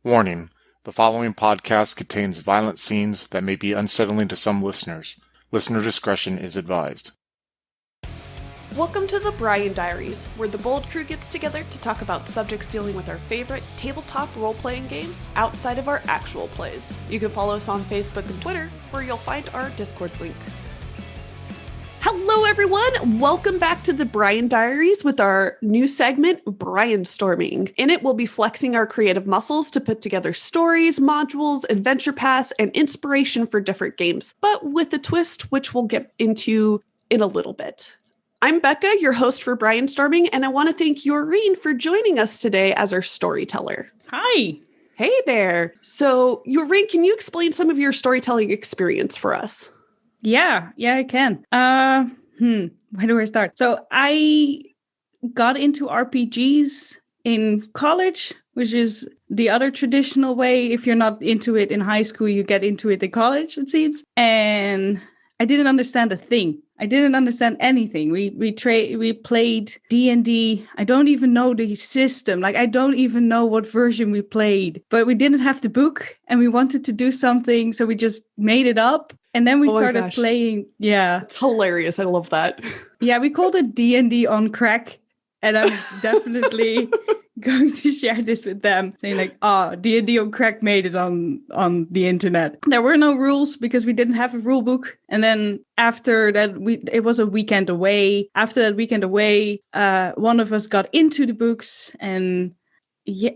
Warning: the following podcast contains violent scenes that may be unsettling to some listeners. Listener discretion is advised. Welcome to the Diaries, where the Bold Crew gets together to talk about subjects dealing with our favorite tabletop role-playing games outside of our actual plays. You can follow us on Facebook and Twitter, where you'll find our Discord link. Hello everyone! Welcome back to the Diaries with our new segment, Brianstorming. In it, we'll be flexing our creative muscles to put together stories, modules, adventure paths, and inspiration for different games, but with a twist, which we'll get into in a little bit. I'm Becca, your host for Brianstorming, and I want to thank Jorien for joining us today as our storyteller. Hi! Hey there! So, Jorien, can you explain some of your storytelling experience for us? Yeah, I can. Where do I start? So I got into RPGs in college, which is the other traditional way. If you're not into it in high school, you get into it in college, it seems. And I didn't understand a thing. I didn't understand anything. We played D&D. I don't even know the system. I don't even know what version we played. But we didn't have the book and we wanted to do something, so we just made it up. And then we started playing. Yeah. It's hilarious. I love that. Yeah, we called it D&D on crack. And I'm definitely going to share this with them, saying D&D on crack made it on the internet. There were no rules because we didn't have a rule book. And then after that, it was a weekend away. After that weekend away, one of us got into the books and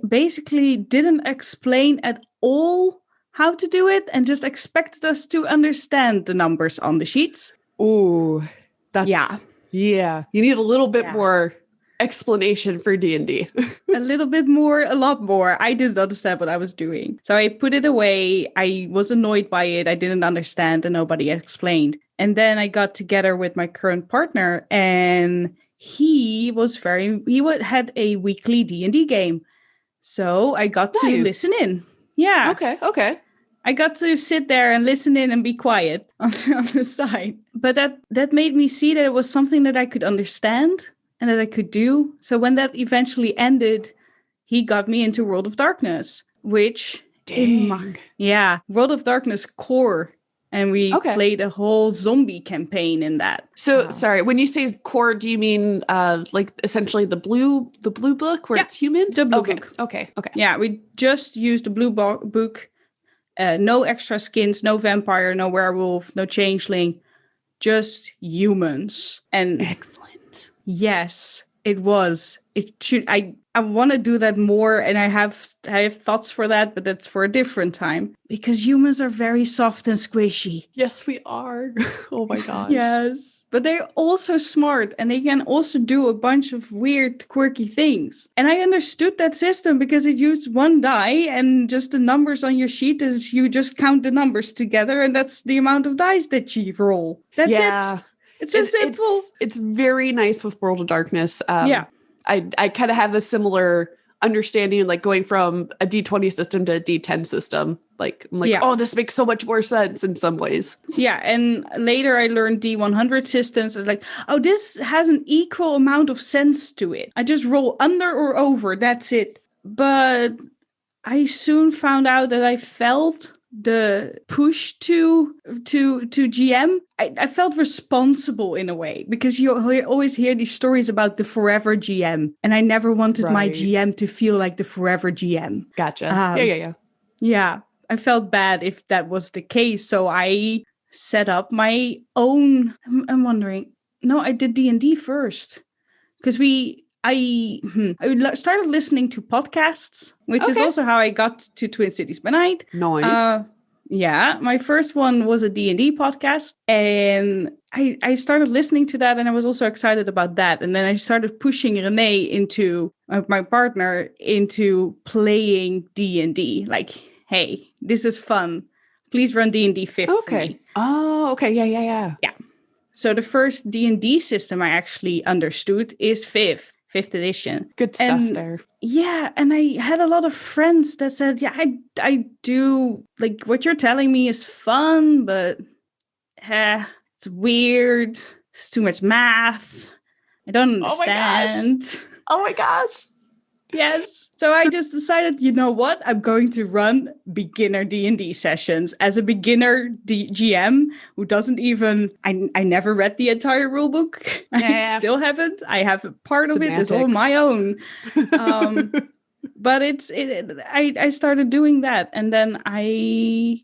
basically didn't explain at all how to do it and just expected us to understand the numbers on the sheets. Ooh, that's... Yeah. You need a little bit more explanation for D&D. A little bit more, a lot more. I didn't understand what I was doing. So I put it away. I was annoyed by it. I didn't understand and nobody explained. And then I got together with my current partner and he had a weekly D&D game. So I got to listen in. Yeah. Okay. I got to sit there and listen in and be quiet on the side. But that made me see that it was something that I could understand and that I could do. So when that eventually ended, he got me into World of Darkness, which... World of Darkness core. And we played a whole zombie campaign in that. So, sorry, when you say core, do you mean essentially the blue book where it's humans? The blue book. Okay. Yeah, we just used the blue book. No extra skins, no vampire, no werewolf, no changeling, just humans. And excellent. Yes, it was. It should. I want to do that more, and I have thoughts for that, but that's for a different time. Because humans are very soft and squishy. Yes, we are. Oh my gosh. Yes. But they're also smart, and they can also do a bunch of weird, quirky things. And I understood that system because it used one die, and just the numbers on your sheet is you just count the numbers together, and that's the amount of dice that you roll. That's it. It's so simple. It's very nice with World of Darkness. I kind of have a similar understanding, going from a D20 system to a D10 system. Oh, this makes so much more sense in some ways. Yeah, and later I learned D100 systems. This has an equal amount of sense to it. I just roll under or over, that's it. But I soon found out that I felt the push to GM. I felt responsible in a way because you always hear these stories about the forever GM, and I never wanted my GM to feel like the forever GM. Gotcha. Yeah. I felt bad if that was the case, so I set up my own. I'm wondering. No, I did D&D first because I started listening to podcasts, which is also how I got to Twin Cities by Night. Nice. My first one was a D&D podcast, and I started listening to that, and I was also excited about that. And then I started pushing Renee into my partner into playing D&D. Hey, this is fun. Please run D&D 5th. Okay. Oh, okay. Yeah. Yeah. So the first D&D system I actually understood is 5th edition. Good stuff there. Yeah, and I had a lot of friends that said, I do, what you're telling me is fun, but it's weird. It's too much math. I don't understand. Oh my gosh. Yes. So I just decided, you know what? I'm going to run beginner D&D sessions as a beginner GM who doesn't even, I never read the entire rule book. I still haven't. I have a part of it is all my own. But I started doing that, and then I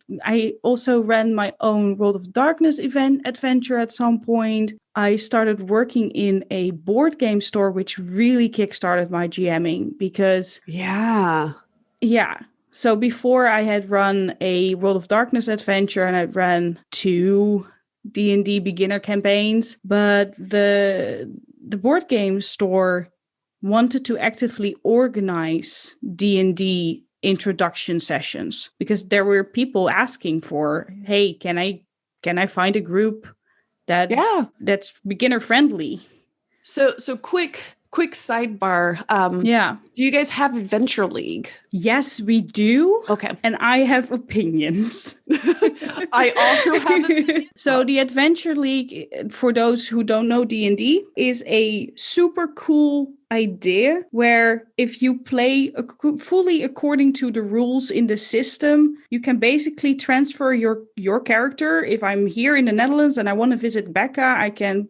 also ran my own World of Darkness adventure at some point. I started working in a board game store, which really kickstarted my GMing because yeah. So before I had run a World of Darkness adventure, and I'd ran 2 D&D beginner campaigns, but the board game store wanted to actively organize D&D introduction sessions because there were people asking for, hey, can I find a group that's beginner friendly? So quick sidebar. Do you guys have Adventure League? Yes, we do. Okay. And I have opinions. I also have opinions. So the Adventure League, for those who don't know D&D, is a super cool idea where if you play fully according to the rules in the system, you can basically transfer your character. If I'm here in the Netherlands and I want to visit Becca, I can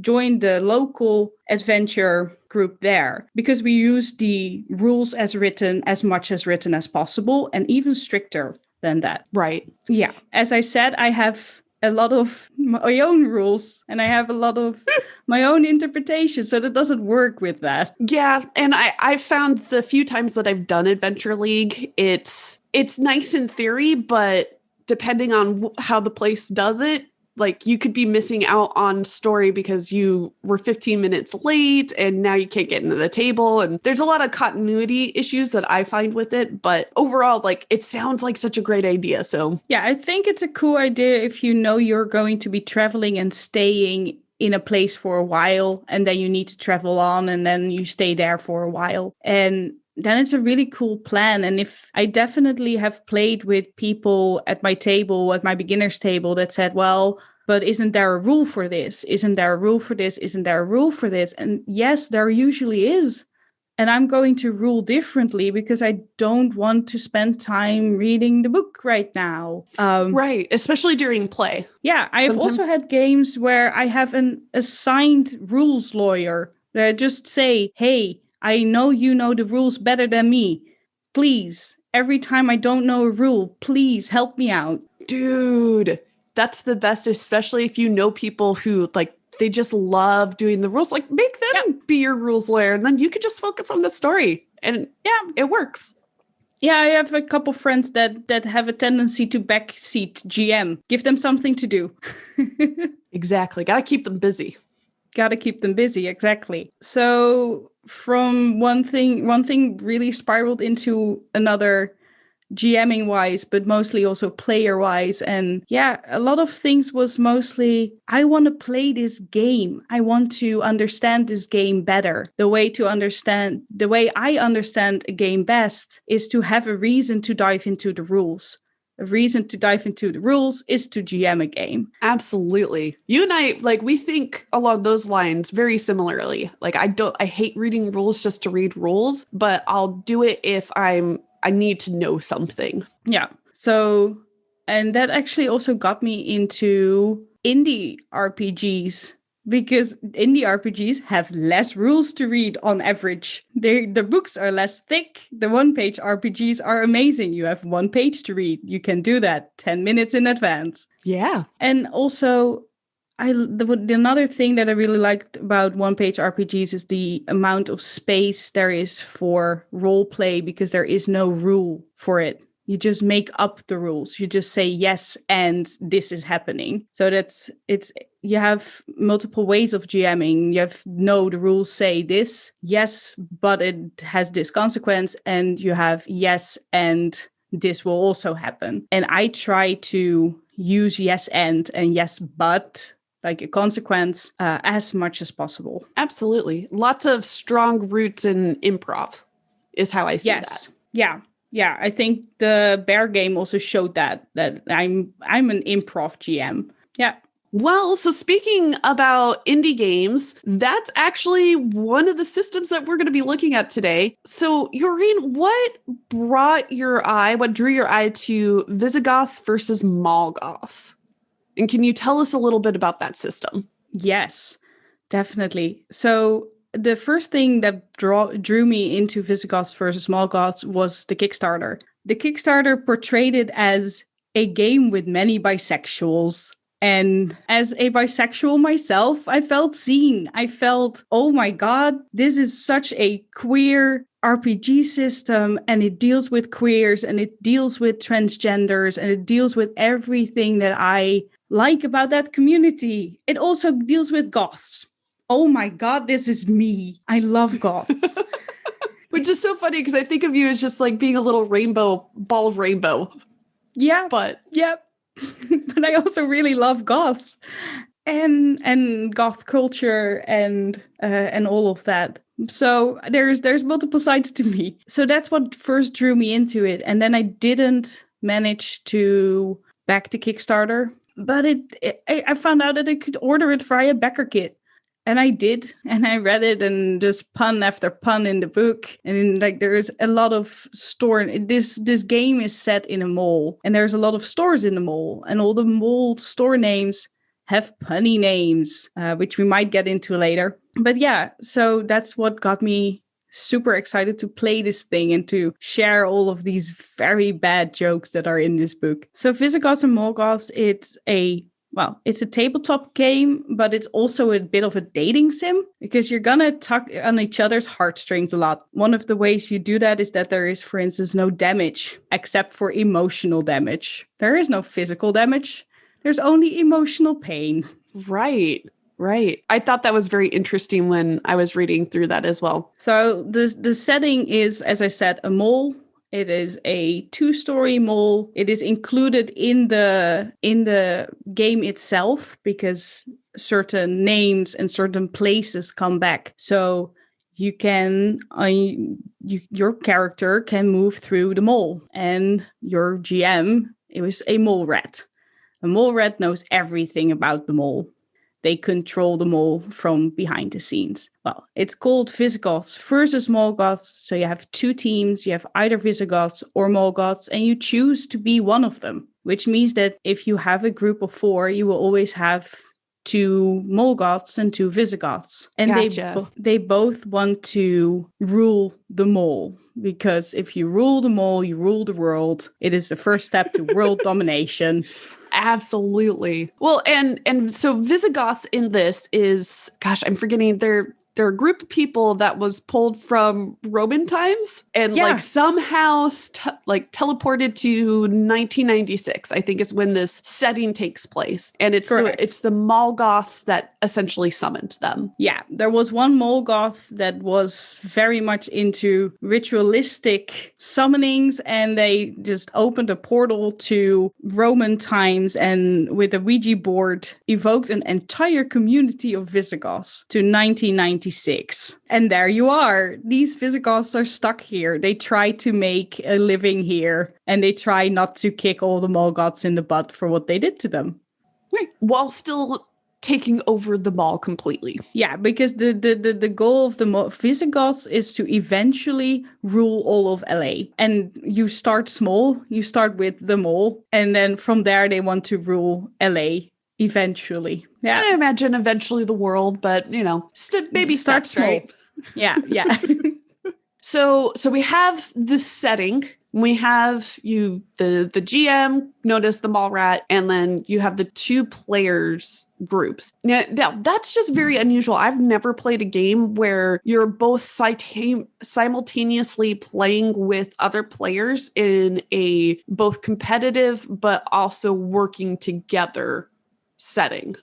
join the local adventure group there because we use the rules as written, as much as written as possible, and even stricter than that. Right. Yeah. As I said, I have a lot of my own rules and I have a lot of my own interpretation, so that doesn't work with that. Yeah, and I found the few times that I've done Adventure League, it's nice in theory, but depending on how the place does it, like you could be missing out on story because you were 15 minutes late and now you can't get into the table. And there's a lot of continuity issues that I find with it. But overall, like it sounds like such a great idea. So yeah, I think it's a cool idea if you know you're going to be traveling and staying in a place for a while and then you need to travel on and then you stay there for a while. And then it's a really cool plan. And if I definitely have played with people at my table, at my beginner's table that said, well, but isn't there a rule for this? Isn't there a rule for this? Isn't there a rule for this? And yes, there usually is. And I'm going to rule differently because I don't want to spend time reading the book right now. Right, especially during play. Yeah, I've also had games where I have an assigned rules lawyer that I just say, hey, I know you know the rules better than me. Please, every time I don't know a rule, please help me out. Dude, that's the best, especially if you know people who like they just love doing the rules. Like make them be your rules lawyer and then you could just focus on the story. And yeah, it works. Yeah, I have a couple friends that have a tendency to backseat GM. Give them something to do. Exactly. Gotta keep them busy. Gotta keep them busy, exactly. So from one thing really spiraled into another, GMing wise, but mostly also player wise. And yeah, a lot of things was mostly, I want to play this game. I want to understand this game better. The way I understand a game best is to have a reason to dive into the rules. A reason to dive into the rules is to GM a game. Absolutely. You and I, like, we think along those lines very similarly. Like, I hate reading rules just to read rules, but I'll do it if I need to know something. Yeah. So, and that actually also got me into indie RPGs, because indie RPGs have less rules to read on average. The books are less thick. The one-page RPGs are amazing. You have 1 page to read. You can do that 10 minutes in advance. Yeah. And also, another thing that I really liked about one-page RPGs is the amount of space there is for role play, because there is no rule for it. You just make up the rules. You just say yes, and this is happening. So you have multiple ways of GMing. You have the rules say this, yes, but it has this consequence, and you have yes, and this will also happen. And I try to use yes and yes but, like a consequence, as much as possible. Absolutely. Lots of strong roots in improv is how I see that. Yeah, I think the Bear game also showed that I'm an improv GM. Yeah. Well, so speaking about indie games, that's actually one of the systems that we're going to be looking at today. So, Jorien, what drew your eye to VISIGOTHS versus Molgoths? And can you tell us a little bit about that system? Yes, definitely. So the first thing that drew me into VISIGOTHS versus Molgoths was the Kickstarter. The Kickstarter portrayed it as a game with many bisexuals. And as a bisexual myself, I felt seen. I felt, oh my God, this is such a queer RPG system, and it deals with queers, and it deals with transgenders, and it deals with everything that I like about that community. It also deals with goths. Oh my God, this is me. I love goths. Which is so funny because I think of you as just like being a little ball of rainbow. Yeah. But but I also really love goths and goth culture and all of that. So there's multiple sides to me. So that's what first drew me into it. And then I didn't manage to back the Kickstarter, but I found out that I could order it via BackerKit. And I did, and I read it, and just pun after pun in the book. And like there's a lot of this game is set in a mall, and there's a lot of stores in the mall, and all the mall store names have punny names, which we might get into later. But yeah, so that's what got me super excited to play this thing and to share all of these very bad jokes that are in this book. So VISIGOTHS and Molgoths, it's a tabletop game, but it's also a bit of a dating sim because you're gonna tug on each other's heartstrings a lot. One of the ways you do that is that there is, for instance, no damage except for emotional damage. There is no physical damage. There's only emotional pain. Right. I thought that was very interesting when I was reading through that as well. So the setting is, as I said, a mall. It is a 2-story mall. It is included in the game itself because certain names and certain places come back. So you can your character can move through the mall, and your GM is a mole rat. A mole rat knows everything about the mall. They control the mall from behind the scenes. Well, it's called VISIGOTHS versus Molgoths. So you have 2 teams. You have either VISIGOTHs or Molgoths, and you choose to be one of them, which means that if you have a group of 4, you will always have 2 Molgoths and 2 VISIGOTHs. And Gotcha. they both want to rule the mall. Because if you rule the mall, you rule the world. It is the first step to world domination. Absolutely. Well, and so VISIGOTHs in this is, gosh, I'm forgetting, they're a group of people that was pulled from Roman times and like somehow teleported to 1996, I think is when this setting takes place. And it's the Molgoths that essentially summoned them. Yeah, there was one Molgoth that was very much into ritualistic summonings, and they just opened a portal to Roman times and with a Ouija board evoked an entire community of VISIGOTHs to 1996. And there you are. These VISIGOTHs are stuck here. They try to make a living here, and they try not to kick all the Molgoths in the butt for what they did to them. Right. While still taking over the mall completely. Yeah, because the goal of the VISIGOTHs is to eventually rule all of LA. And you start small. You start with the mall, and then from there they want to rule LA. Eventually. Yeah. I imagine eventually the world, but maybe start small. Right? Yeah. So we have the setting. We have the GM, notice the mall rat, and then you have the 2 players groups. Now that's just very unusual. I've never played a game where you're both simultaneously playing with other players in a both competitive but also working together setting.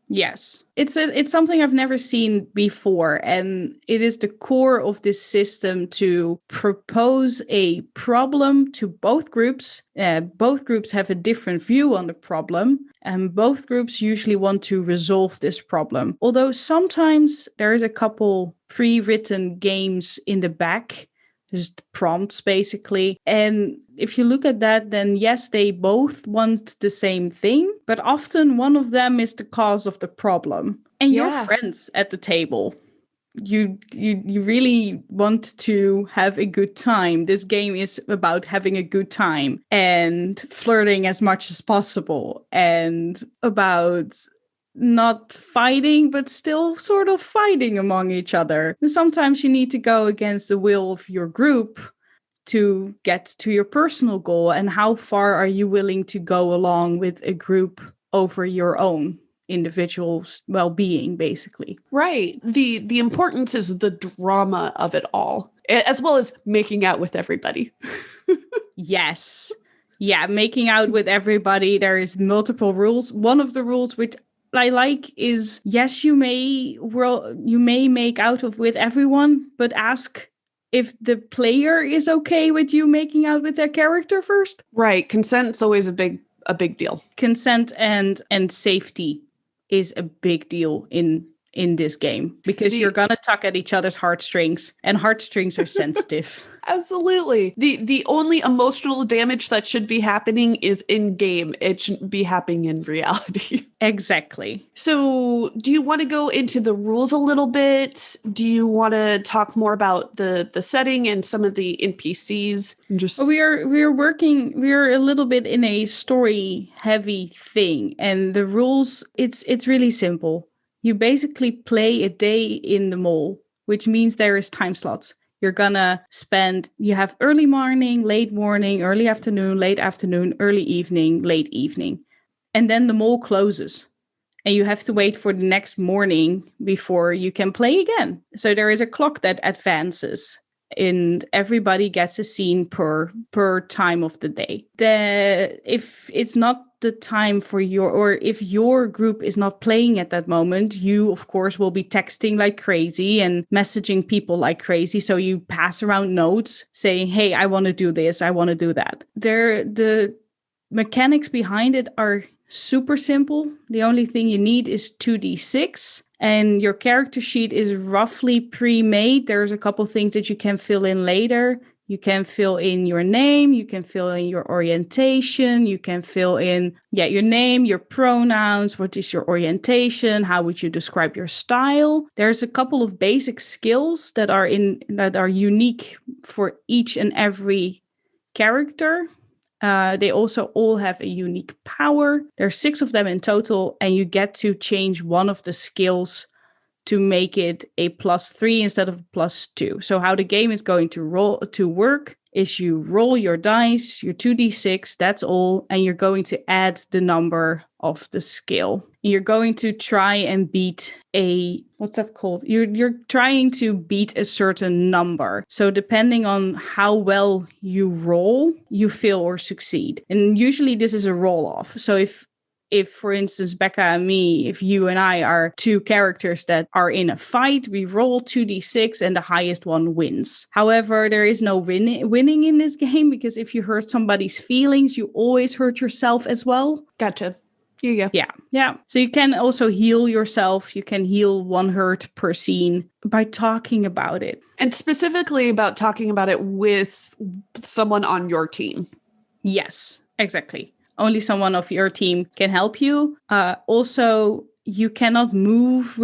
Yes. It's something I've never seen before, and it is the core of this system to propose a problem to both groups. Both groups have a different view on the problem, and both groups usually want to resolve this problem. Although sometimes there is a couple pre-written games in the back just prompts basically. And if you look at that, then yes, they both want the same thing, but often one of them is the cause of the problem. And you're friends at the table. You really want to have a good time. This game is about having a good time and flirting as much as possible, and about not fighting, but still sort of fighting among each other. And sometimes you need to go against the will of your group to get to your personal goal. And how far are you willing to go along with a group over your own individual's well-being, basically? Right. The importance is the drama of it all, as well as making out with everybody. Yes. Yeah, making out with everybody. There is multiple rules. One of the rules which I like is, yes, you may make out with everyone, but ask if the player is okay with you making out with their character first. Right. Consent's always a big deal. Consent and safety is a big deal in this game, because you're gonna tug at each other's heartstrings, and heartstrings are sensitive. Absolutely. The only emotional damage that should be happening is in game. It shouldn't be happening in reality. Exactly. So do you want to go into the rules a little bit? Do you want to talk more about the setting and some of the NPCs? We're a little bit in a story heavy thing, and the rules, it's really simple. You basically play a day in the mall, which means there is time slots. You're gonna you have early morning, late morning, early afternoon, late afternoon, early evening, late evening. And then the mall closes. And you have to wait for the next morning before you can play again. So there is a clock that advances, and everybody gets a scene per time of the day. If it's not the time for if your group is not playing at that moment, you of course will be texting like crazy and messaging people like crazy. So you pass around notes saying, hey, I want to do this, I want to do that. The mechanics behind it are super simple. The only thing you need is 2d6. And your character sheet is roughly pre-made. There's a couple things that you can fill in later. You can fill in your name, you can fill in your orientation, you can fill in your name, your pronouns, what is your orientation, how would you describe your style. There's a couple of basic skills that are unique for each and every character. They also all have a unique power. There are 6 of them in total, and you get to change one of the skills to make it a +3 instead of +2. So how the game is going to work is you roll your dice, your 2d6, that's all, and you're going to add the number of the skill. You're going to try and beat what's that called? You're trying to beat a certain number. So depending on how well you roll, you fail or succeed. And usually this is a roll off. So if, for instance, Becca and me, if you and I are 2 characters that are in a fight, we roll 2d6 and the highest one wins. However, there is no winning in this game, because if you hurt somebody's feelings, you always hurt yourself as well. Gotcha. Yeah. Yeah. So you can also heal yourself. You can heal 1 hurt per scene by talking about it. And specifically about talking about it with someone on your team. Yes, exactly. Only someone of your team can help you. Also, you cannot move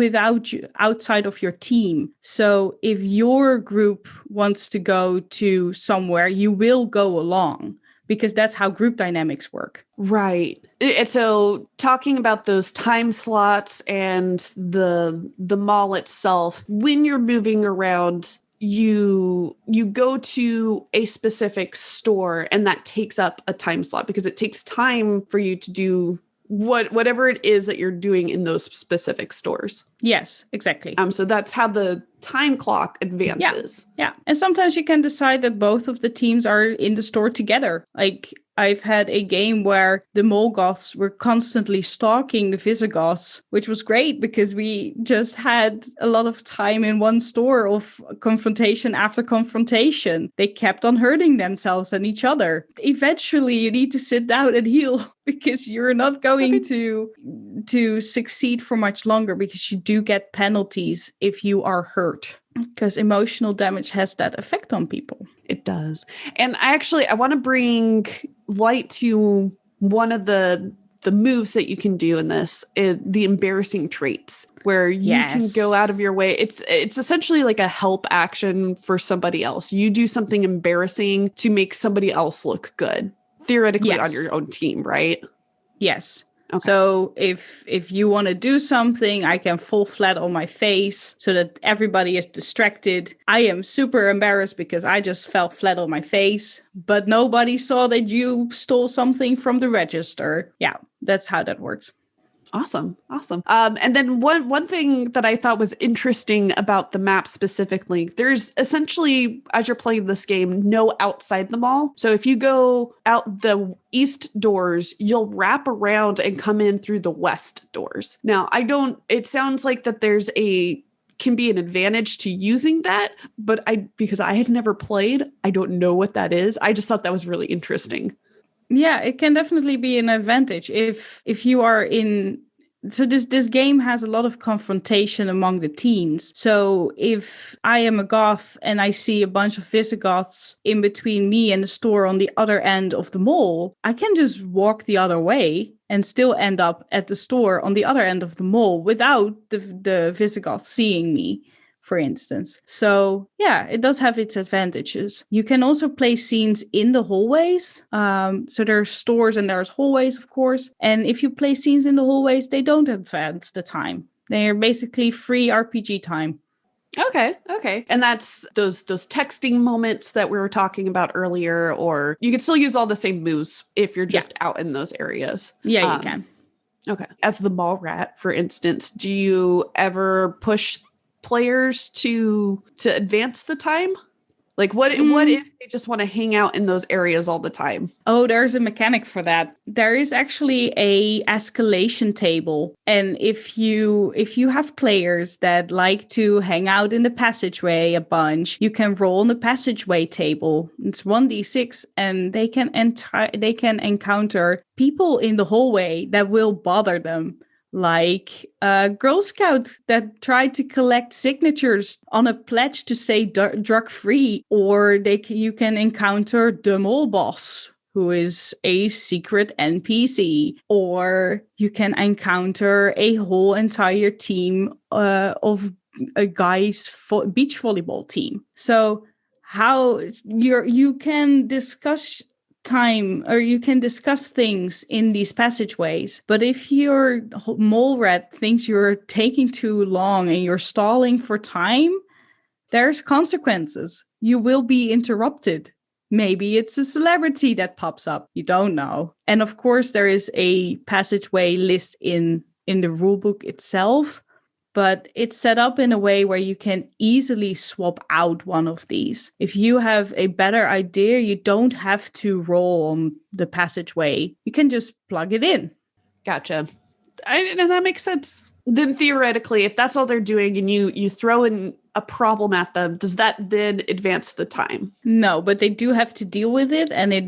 outside of your team. So if your group wants to go to somewhere, you will go along, because that's how group dynamics work. Right. And so talking about those time slots and the mall itself, when you're moving around, you go to a specific store, and that takes up a time slot, because it takes time for you to do whatever it is that you're doing in those specific stores. Yes, exactly. So that's how the time clock advances. Yeah. And sometimes you can decide that both of the teams are in the store together. Like, I've had a game where the Molgoths were constantly stalking the Visigoths, which was great because we just had a lot of time in one store of confrontation after confrontation. They kept on hurting themselves and each other. Eventually, you need to sit down and heal because you're not going to succeed for much longer, because you do get penalties if you are hurt. because emotional damage has that effect on people. It does. And I want to bring light to one of the moves that you can do in this, the embarrassing traits, where you can go out of your way. It's essentially like a help action for somebody else. You do something embarrassing to make somebody else look good, theoretically on your own team, right? Yes. Okay. So if you want to do something, I can fall flat on my face so that everybody is distracted. I am super embarrassed because I just fell flat on my face, but nobody saw that you stole something from the register. Yeah, that's how that works. Awesome. And then one thing that I thought was interesting about the map specifically, there's essentially, as you're playing this game, no outside the mall. So if you go out the east doors, you'll wrap around and come in through the west doors. Now, it sounds like that can be an advantage to using that, but because I had never played, I don't know what that is. I just thought that was really interesting. Yeah, it can definitely be an advantage if you are in. So this game has a lot of confrontation among the teams. So if I am a goth and I see a bunch of VISIGOTHS in between me and the store on the other end of the mall, I can just walk the other way and still end up at the store on the other end of the mall without the VISIGOTH seeing me, for instance. So yeah, it does have its advantages. You can also play scenes in the hallways. So there's stores and there's hallways, of course. And if you play scenes in the hallways, they don't advance the time. They're basically free RPG time. Okay. And that's those texting moments that we were talking about earlier, or you can still use all the same moves if you're just out in those areas. Yeah, you can. Okay. As the mall rat, for instance, do you ever push players to advance the time? Like what if they just want to hang out in those areas all the time? Oh, there's a mechanic for that. There is actually a escalation table. And if you have players that like to hang out in the passageway a bunch, you can roll on the passageway table. It's 1d6 and they can encounter people in the hallway that will bother them. Like a Girl Scout that tried to collect signatures on a pledge to say drug-free, or you can encounter the mall boss, who is a secret NPC, or you can encounter a whole entire team of a guy's beach volleyball team. So how you can discuss time, or you can discuss things in these passageways. But if your mole rat thinks you're taking too long and you're stalling for time, there's consequences. You will be interrupted. Maybe it's a celebrity that pops up. You don't know. And of course, there is a passageway list in the rulebook itself, but it's set up in a way where you can easily swap out one of these. If you have a better idea, you don't have to roll on the passageway. You can just plug it in. Gotcha. And that makes sense. Then theoretically, if that's all they're doing and you throw in a problem at them, does that then advance the time? No, but they do have to deal with it, and it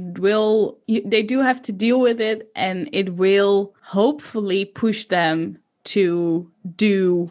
will hopefully push them to do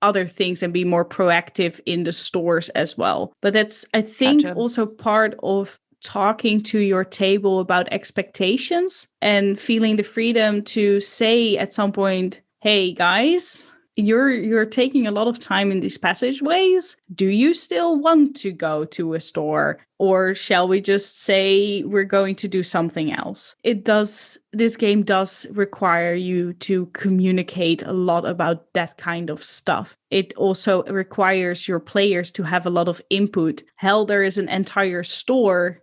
other things and be more proactive in the stores as well. But that's, I think, also part of talking to your table about expectations and feeling the freedom to say at some point, hey guys, you're taking a lot of time in these passageways. Do you still want to go to a store? Or shall we just say we're going to do something else? This game does require you to communicate a lot about that kind of stuff. It also requires your players to have a lot of input. Hell, there is an entire store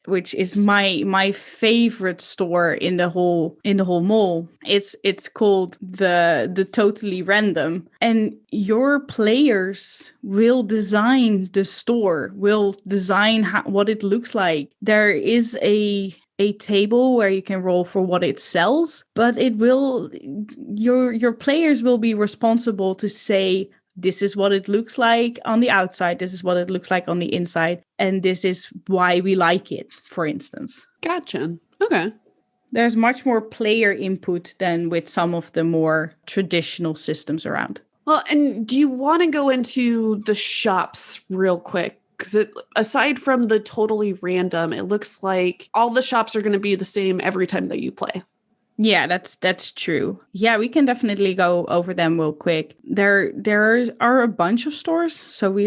which is my favorite store in the whole mall. It's called the Totally Random, and your players will design the store, will design what it looks like. There is a table where you can roll for what it sells, but your players will be responsible to say, this is what it looks like on the outside. This is what it looks like on the inside. And this is why we like it, for instance. Gotcha. Okay. There's much more player input than with some of the more traditional systems around. Well, and do you want to go into the shops real quick? Because aside from the totally random, it looks like all the shops are going to be the same every time that you play. Yeah, that's true. Yeah, we can definitely go over them real quick. There are a bunch of stores, so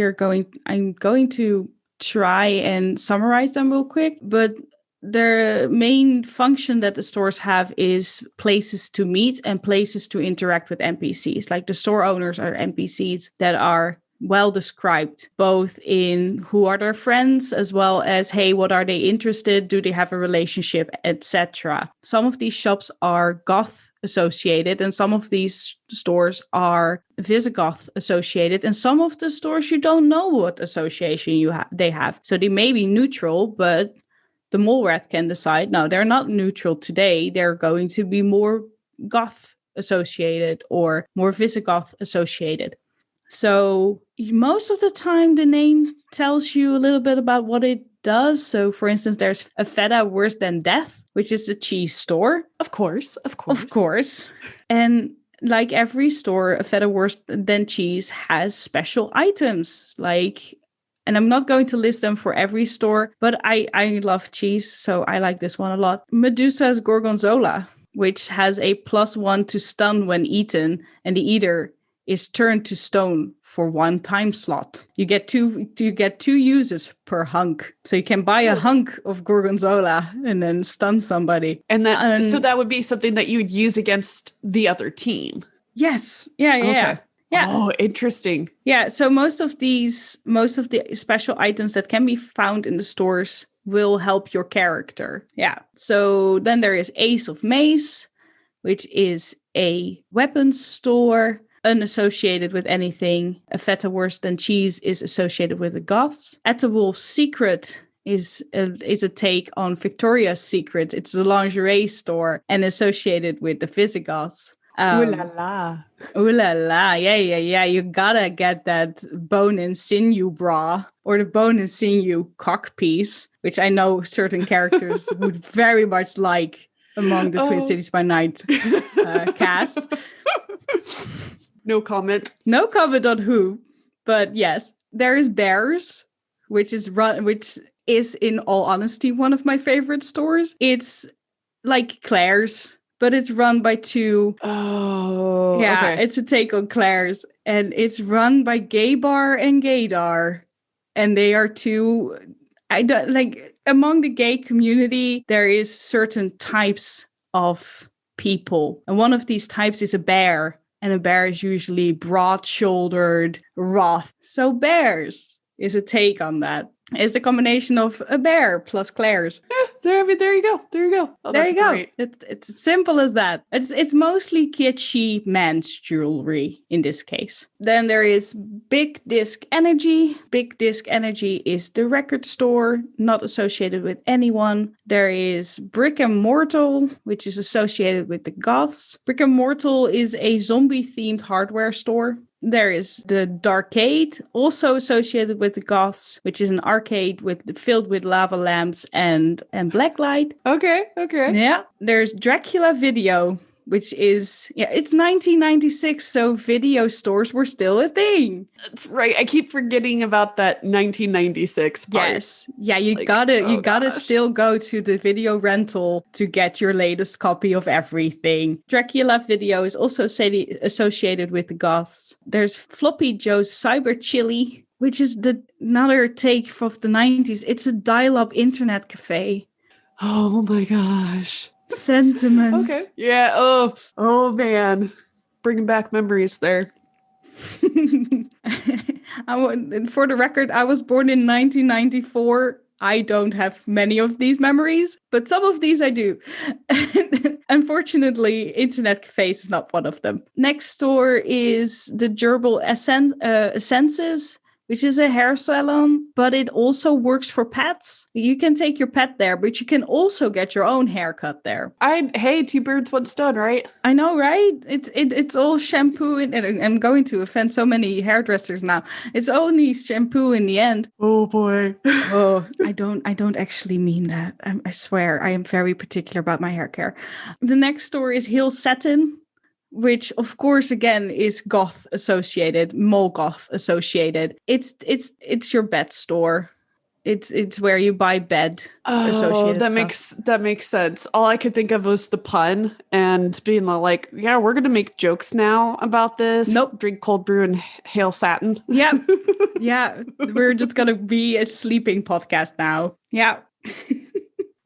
I'm going to try and summarize them real quick, but the main function that the stores have is places to meet and places to interact with NPCs. Like the store owners are NPCs that are well described, both in who are their friends as well as, hey, what are they interested? Do they have a relationship, etc. Some of these shops are goth associated, and some of these stores are VISIGOTH associated, and some of the stores you don't know what association they have. So they may be neutral, but the mole rat can decide, no, they're not neutral today. They're going to be more goth associated or more VISIGOTH associated. So most of the time, the name tells you a little bit about what it does. So, for instance, there's a feta worse than death, which is a cheese store. Of course. And like every store, a feta worse than cheese has special items. And I'm not going to list them for every store, but I love cheese, so I like this one a lot. Medusa's Gorgonzola, which has a +1 to stun when eaten, and the eater is turned to stone for 1 time slot. You get two uses per hunk. So you can buy a hunk of Gorgonzola and then stun somebody. And so that would be something that you would use against the other team. Yes. Yeah. Okay. Yeah. Oh, interesting. Yeah. So most of the special items that can be found in the stores will help your character. Yeah. So then there is Ace of Mace, which is a weapons store. Unassociated with anything. A feta worse than cheese is associated with the goths. Ethelwolf's Secret is a take on Victoria's Secret. It's a lingerie store and associated with the Visigoths. Ooh la la. Ooh la la. Yeah. You gotta get that bone and sinew bra or the bone and sinew cock piece, which I know certain characters would very much like among the Twin Cities by Night cast. No comment. No comment on who, but yes, there is Bears, which is in all honesty one of my favorite stores. It's like Claire's, but it's run by two. Oh, yeah, okay. It's a take on Claire's, and it's run by Gaybar and Gaydar, and they are two. I don't like among the gay community. There is certain types of people, and one of these types is a bear. And a bear is usually broad-shouldered, rough. So Bears is a take on that. It's a combination of a bear plus Claire's. There you go. Oh, there you go. Great. It's as simple as that. It's mostly kitschy men's jewelry in this case. Then there is Big Disc Energy. Big Disc Energy is the record store, not associated with anyone. There is Brick and Mortal, which is associated with the goths. Brick and Mortal is a zombie-themed hardware store. There is the Darkade, also associated with the goths, which is an arcade filled with lava lamps and blacklight. Okay. Yeah. There's Dracula Video, which is, it's 1996, so video stores were still a thing. That's right. I keep forgetting about that 1996 part. Yes. Yeah, you gotta still go to the video rental to get your latest copy of everything. Dracula Video is also associated with the goths. There's Floppy Joe's Cyber Chili, which is another take of the 90s. It's a dial-up internet cafe. Oh my gosh. Sentiment. Okay. Yeah. Oh man. Bringing back memories there. For the record, I was born in 1994. I don't have many of these memories, but some of these I do. Unfortunately, Internet Cafes is not one of them. Next door is the Gerbil Essences, which is a hair salon, but it also works for pets. You can take your pet there, but you can also get your own haircut there. Hey, 2 birds, 1 stone, right? I know, right? It's all shampoo, and I'm going to offend so many hairdressers now. It's only shampoo in the end. Oh boy. Oh, I don't actually mean that. I swear, I am very particular about my hair care. The next store is Hill Satin, which of course again is goth associated, mole goth associated. It's your bed store. It's where you buy bed associated stuff. That makes sense. All I could think of was the pun and being like, yeah, we're gonna make jokes now about this. Nope. Drink cold brew and hail satin. Yeah. Yeah. We're just gonna be a sleeping podcast now. Yeah.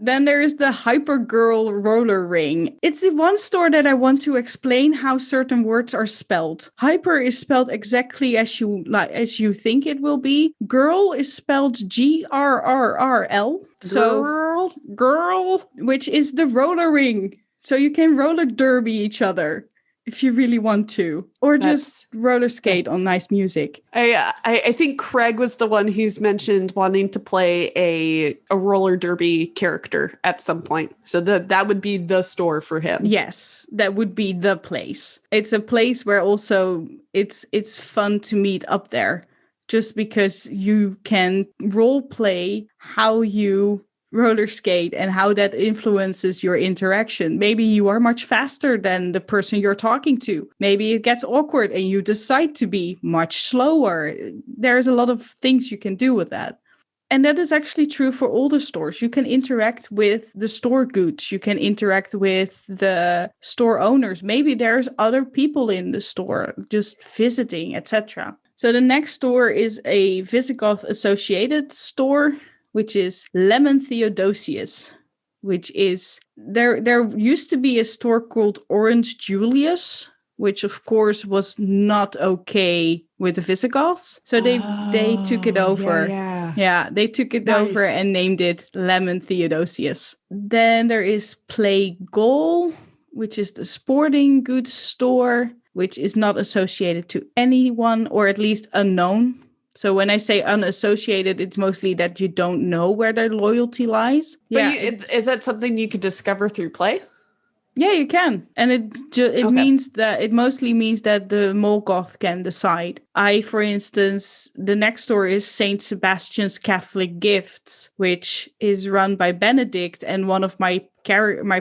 Then there is the Hypergirl roller ring. It's the one store that I want to explain how certain words are spelled. Hyper is spelled exactly as you think it will be. Girl is spelled GRRRL. So girl, which is the roller ring. So you can roller derby each other if you really want to, or just roller skate on nice music. I think Craig was the one who's mentioned wanting to play a roller derby character at some point. So that would be the store for him. Yes, that would be the place. It's a place where also it's fun to meet up there, just because you can role play how you roller skate and how that influences your interaction. Maybe you are much faster than the person you're talking to. Maybe it gets awkward and you decide to be much slower. There's a lot of things you can do with that. And that is actually true for all the stores. You can interact with the store goods. You can interact with the store owners. Maybe there's other people in the store just visiting, etc. So the next store is a Visigoth associated store, which is Lemon Theodosius, which is, there used to be a store called Orange Julius, which of course was not okay with the Visigoths. So they took it over. Yeah, they took it over and named it Lemon Theodosius. Then there is Play Goal, which is the sporting goods store, which is not associated to anyone, or at least unknown. So when I say unassociated, it's mostly that you don't know where their loyalty lies. But is that something you could discover through play? Yeah, you can. And it means that it mostly means that the Molgoth can decide. For instance, the next store is Saint Sebastian's Catholic Gifts, which is run by Benedict, and one of my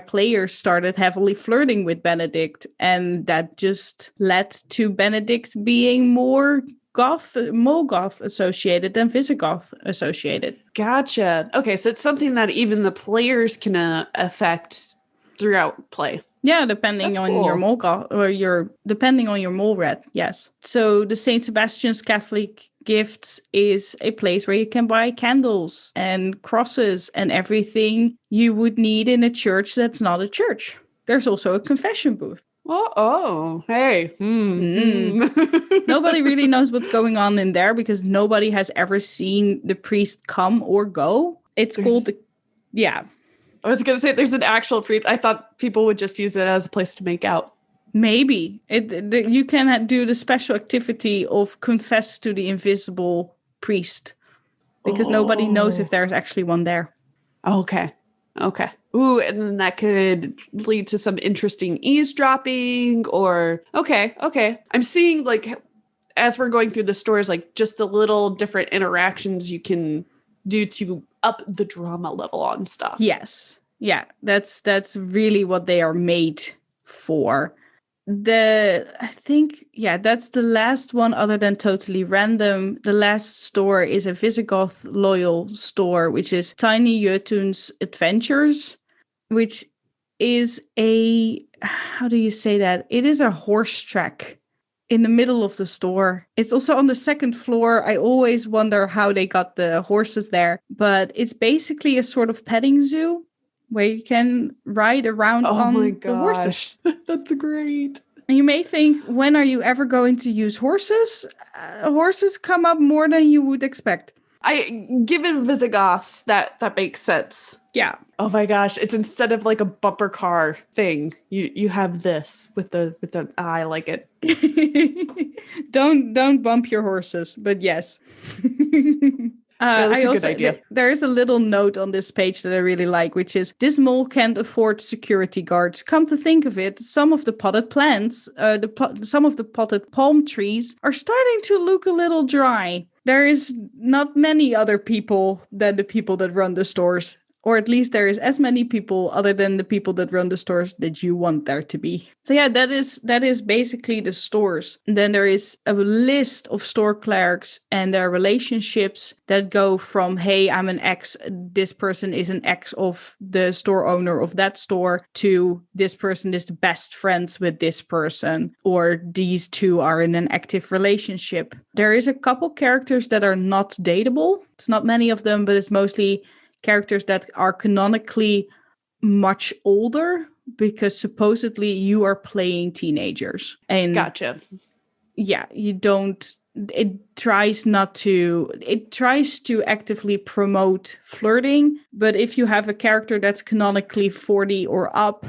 players started heavily flirting with Benedict, and that just led to Benedict being more Molgoth associated than Visigoth associated. Gotcha. Okay, so it's something that even the players can affect throughout play. Yeah, depending on your Molgoth or depending on your mole red. Yes. So the Saint Sebastian's Catholic Gifts is a place where you can buy candles and crosses and everything you would need in a church that's not a church. There's also a confession booth. Hey. Nobody really knows what's going on in there because nobody has ever seen the priest come or go. It's called I was going to say there's an actual priest. I thought people would just use it as a place to make out. Maybe. You can do the special activity of confess to the invisible priest because nobody knows if there's actually one there. Okay. Ooh, and then that could lead to some interesting eavesdropping or okay. I'm seeing like as we're going through the stores, like just the little different interactions you can do to up the drama level on stuff. Yes. Yeah, that's really what they are made for. I think that's the last one other than Totally Random. The last store is a Visigoth loyal store, which is Tiny Jotun's Adventures, which is how do you say that? It is a horse track in the middle of the store. It's also on the second floor. I always wonder how they got the horses there, but it's basically a sort of petting zoo where you can ride around on the horses. That's great. And you may think, when are you ever going to use horses? Horses come up more than you would expect. Given Visigoths, that makes sense. Yeah. Oh my gosh, it's instead of like a bumper car thing, you have this with the I like it. Don't bump your horses, but yes. That's a good idea. There is a little note on this page that I really like, which is, this mall can't afford security guards. Come to think of it, some of the potted plants, some of the potted palm trees are starting to look a little dry. There is not many other people than the people that run the stores. Or at least there is as many people other than the people that run the stores that you want there to be. So yeah, that is basically the stores. And then there is a list of store clerks and their relationships that go from, hey, I'm an ex, this person is an ex of the store owner of that store, to this person is the best friends with this person, or these two are in an active relationship. There is a couple characters that are not dateable. It's not many of them, but it's mostly characters that are canonically much older because supposedly you are playing teenagers. And gotcha. Yeah, it tries to actively promote flirting, but if you have a character that's canonically 40 or up,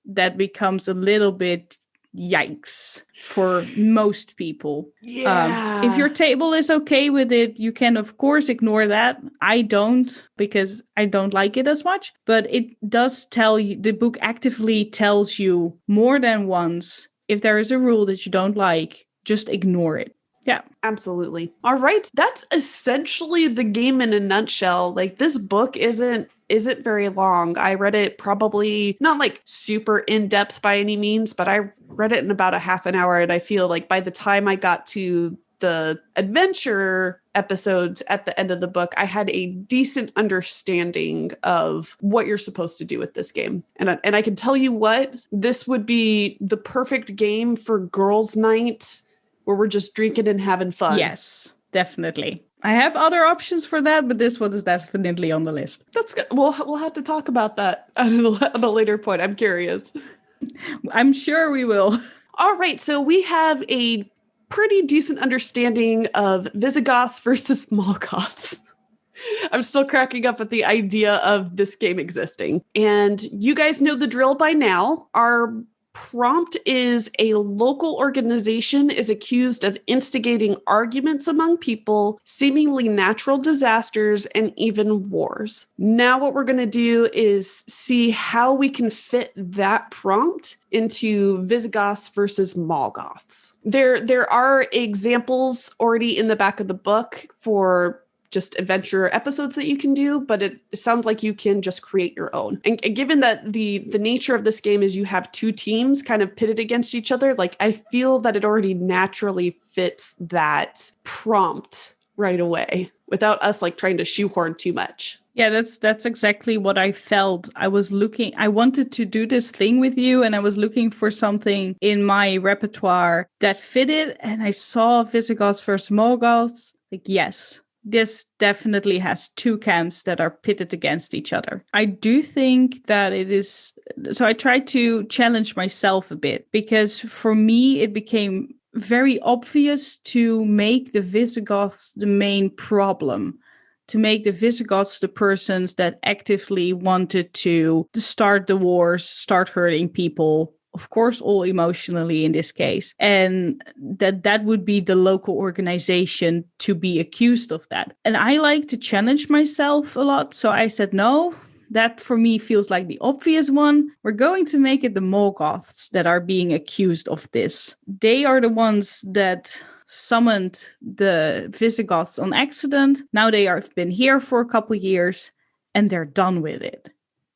that becomes a little bit yikes for most people. Yeah. If your table is okay with it, you can of course ignore that. I don't, because I don't like it as much, but it does tell you, the book actively tells you more than once, if there is a rule that you don't like, just ignore it. Yeah. Absolutely. All right. That's essentially the game in a nutshell. Like, this book isn't very long. I read it probably not like super in depth by any means, but I read it in about a half an hour. And I feel like by the time I got to the adventure episodes at the end of the book, I had a decent understanding of what you're supposed to do with this game. And I can tell you what, this would be the perfect game for girls' night, where we're just drinking and having fun. Yes, definitely. I have other options for that, but this one is definitely on the list. That's good. We'll have to talk about that at a later point. I'm curious. I'm sure we will. All right, so we have a pretty decent understanding of Visigoths versus Molgoths. I'm still cracking up at the idea of this game existing. And you guys know the drill by now. Our prompt is: a local organization is accused of instigating arguments among people, seemingly natural disasters, and even wars. Now what we're going to do is see how we can fit that prompt into Visigoths versus Molgoths. There are examples already in the back of the book for just adventure episodes that you can do, but it sounds like you can just create your own. And given that the nature of this game is you have two teams kind of pitted against each other, like, I feel that it already naturally fits that prompt right away without us like trying to shoehorn too much. Yeah, that's exactly what I felt. I wanted to do this thing with you, and I was looking for something in my repertoire that fitted, and I saw Visigoths versus Molgoths. Like, yes, this definitely has two camps that are pitted against each other. I do think that it is... So I tried to challenge myself a bit, because for me, it became very obvious to make the Visigoths the main problem. To make the Visigoths the persons that actively wanted to start the wars, start hurting people, of course, all emotionally in this case. And that would be the local organization to be accused of that. And I like to challenge myself a lot. So I said, no, that for me feels like the obvious one. We're going to make it the Molgoths that are being accused of this. They are the ones that summoned the Visigoths on accident. Now they have been here for a couple years and they're done with it.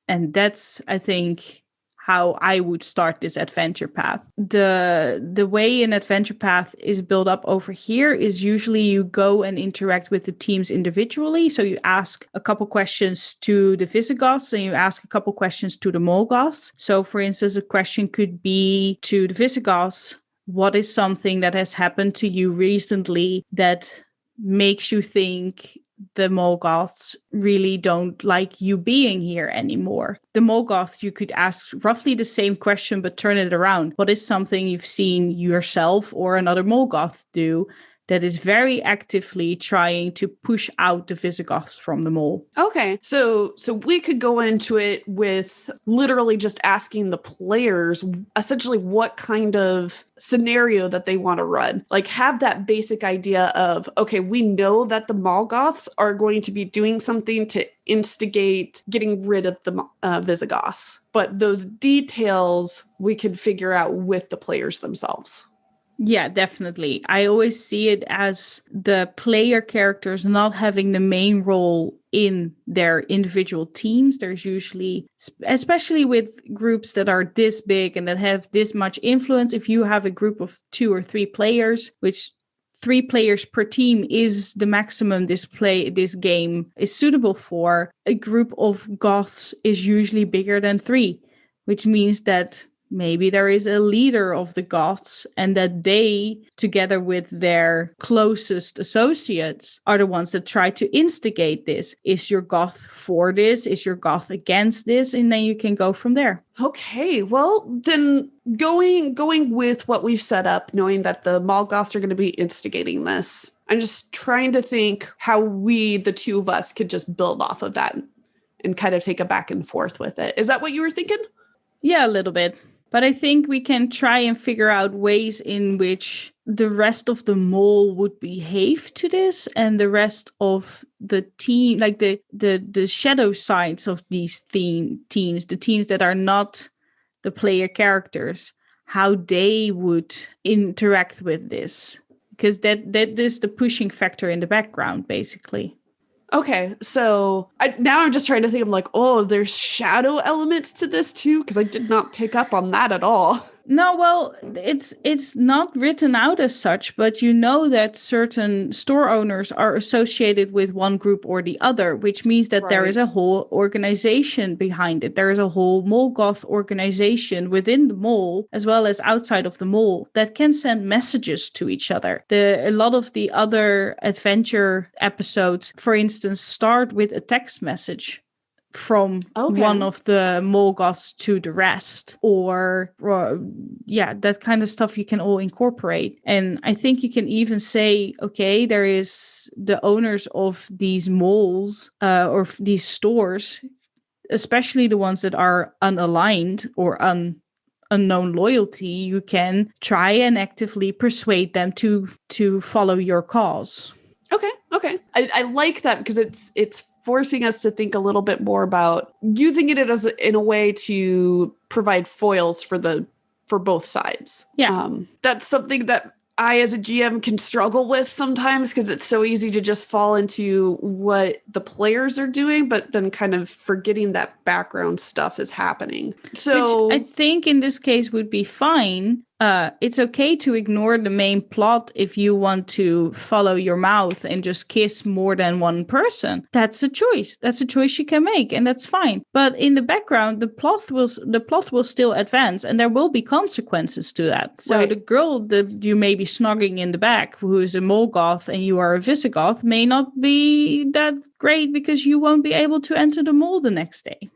And that's, I think, how I would start this adventure path. The way an adventure path is built up over here is usually you go and interact with the teams individually. So you ask a couple questions to the Visigoths and you ask a couple questions to the Molgoths. So for instance, a question could be to the Visigoths: what is something that has happened to you recently that makes you think the Molgoths really don't like you being here anymore? The Molgoth, you could ask roughly the same question, but turn it around. What is something you've seen yourself or another Molgoth do that is very actively trying to push out the Visigoths from the mole? Okay, so we could go into it with literally just asking the players essentially what kind of scenario that they want to run. Like, have that basic idea of, okay, we know that the Molgoths are going to be doing something to instigate getting rid of the Visigoths, but those details we could figure out with the players themselves. Yeah, definitely. I always see it as the player characters not having the main role in their individual teams. There's usually, especially with groups that are this big and that have this much influence, if you have a group of 2 or 3 players, which 3 players per team is the maximum this game is suitable for, a group of goths is usually bigger than 3, which means that maybe there is a leader of the Goths and that they, together with their closest associates, are the ones that try to instigate this. Is your Goth for this? Is your Goth against this? And then you can go from there. Okay, well, then going with what we've set up, knowing that the mall Goths are going to be instigating this, I'm just trying to think how we, the two of us, could just build off of that and kind of take a back and forth with it. Is that what you were thinking? Yeah, a little bit. But I think we can try and figure out ways in which the rest of the mall would behave to this, and the rest of the team, like the shadow sides of these teams, the teams that are not the player characters, how they would interact with this. Because that is the pushing factor in the background, basically. Okay, so now I'm just trying to think. I'm like, oh, there's shadow elements to this too, because I did not pick up on that at all. No, well, it's not written out as such, but you know that certain store owners are associated with one group or the other, which means that there is a whole organization behind it. There is a whole mall goth organization within the mall, as well as outside of the mall, that can send messages to each other. A lot of the other adventure episodes, for instance, start with a text message from one of the Morgoths to the rest, or that kind of stuff you can all incorporate. And I think you can even say, okay, there is the owners of these malls or these stores, especially the ones that are unaligned or unknown loyalty, you can try and actively persuade them to follow your cause. Okay. I like that, because it's forcing us to think a little bit more about using it as in a way to provide foils for both sides. Yeah. That's something that I, as a GM, can struggle with sometimes, because it's so easy to just fall into what the players are doing, but then kind of forgetting that background stuff is happening. So which I think in this case would be fine. It's okay to ignore the main plot if you want to follow your mouth and just kiss more than one person. That's a choice. That's a choice you can make, and that's fine. But in the background, the plot will still advance, and there will be consequences to that. So the girl that you may be snogging in the back, who is a Morgoth and you are a Visigoth, may not be that great because you won't be able to enter the mall the next day.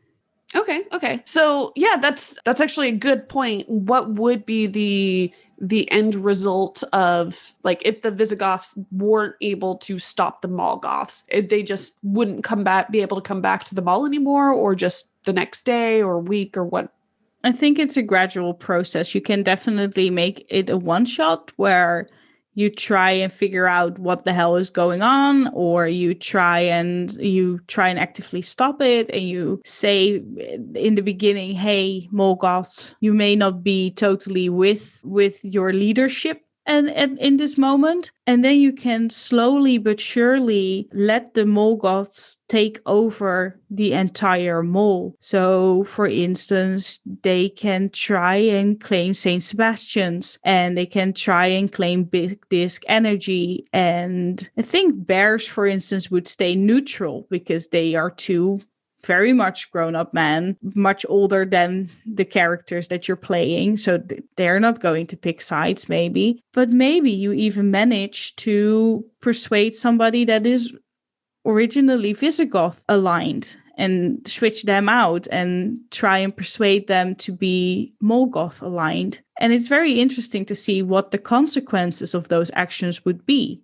Okay. So yeah, that's actually a good point. What would be the end result of, like, if the Visigoths weren't able to stop the Morgoths, they just wouldn't be able to come back to the mall anymore, or just the next day or week, or what? I think it's a gradual process. You can definitely make it a one shot where you try and figure out what the hell is going on, or you try and actively stop it, and you say in the beginning, hey, Morgoths, you may not be totally with your leadership and in this moment, and then you can slowly but surely let the Morgoths take over the entire mall. So, for instance, they can try and claim Saint Sebastian's, and they can try and claim Big Disc Energy. And I think bears, for instance, would stay neutral because they are too very much grown-up men, much older than the characters that you're playing, so they're not going to pick sides, maybe. But maybe you even manage to persuade somebody that is originally Visigoth aligned and switch them out and try and persuade them to be Morgoth aligned. And it's very interesting to see what the consequences of those actions would be,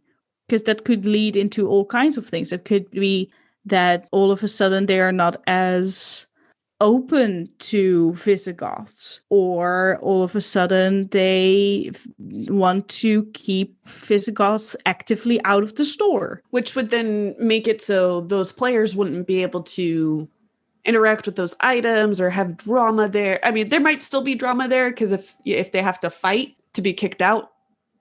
because that could lead into all kinds of things. It could be that all of a sudden they are not as open to Visigoths, or all of a sudden they want to keep Visigoths actively out of the store. Which would then make it so those players wouldn't be able to interact with those items or have drama there. I mean, there might still be drama there, because if they have to fight to be kicked out,